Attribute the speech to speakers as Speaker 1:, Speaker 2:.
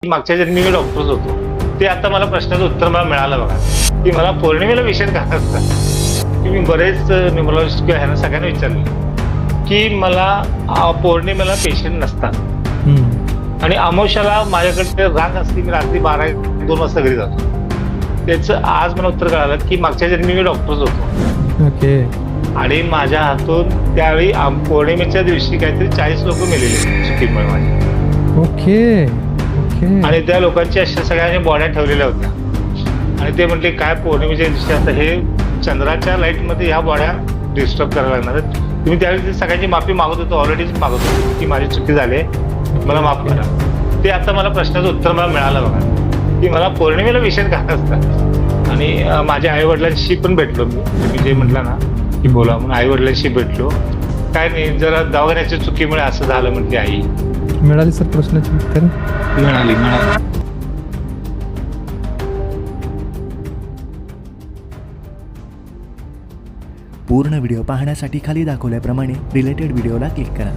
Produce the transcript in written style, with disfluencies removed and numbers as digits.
Speaker 1: मागच्या जन्मी मी डॉक्टरच होतो. ते आता मला प्रश्नाचं उत्तर मला मिळालं बघा, की मला पौर्णिमेला विषय काय असतात, की मी बरेच न्यूमरोलॉजिस्ट किंवा ह्यांना सगळ्यांना विचारलं की मला पौर्णिमेला पेशंट नसतात आणि अमावस्याला माझ्याकडे रांग असते, मी रात्री 12-2 वाजता घरी जातो. त्याचं आज मला उत्तर कळालं की मागच्या जन्मी मी डॉक्टरच होतो.
Speaker 2: ओके.
Speaker 1: आणि माझ्या हातून त्यावेळी पौर्णिमेच्या दिवशी काहीतरी 40 लोक मेलेले चुकीमुळे माझे.
Speaker 2: Okay okay.
Speaker 1: आणि त्या लोकांची अशा सगळ्यांनी बॉड्या ठेवलेल्या होत्या आणि ते म्हटले काय पौर्णिमेच्या दिवशी आता हे चंद्राच्या लाईटमध्ये ह्या बॉड्या डिस्टर्ब करायला लागणार आहेत. तुम्ही त्यावेळी सगळ्यांची माफी मागत होतो, ऑलरेडीच मागत होतो की माझी चुकी झाली, मला माफ करा. ते आता मला प्रश्नाचं उत्तर मला मिळालं बघा, की मला पौर्णिमेला विषय काय असतात. आणि माझ्या आई वडिलांशी पण भेटलो मी जे म्हटलं ना की बोला म्हणून आई वडिलांशी भेटलो. काय नाही, जरा दवाखान्याच्या चुकीमुळे असं झालं म्हटली आई.
Speaker 2: मिळाली सर प्रश्नाची उत्तर?
Speaker 1: मिळाली.
Speaker 3: पूर्ण व्हिडिओ पाहण्यासाठी खाली दाखवल्याप्रमाणे रिलेटेड व्हिडिओला क्लिक करा.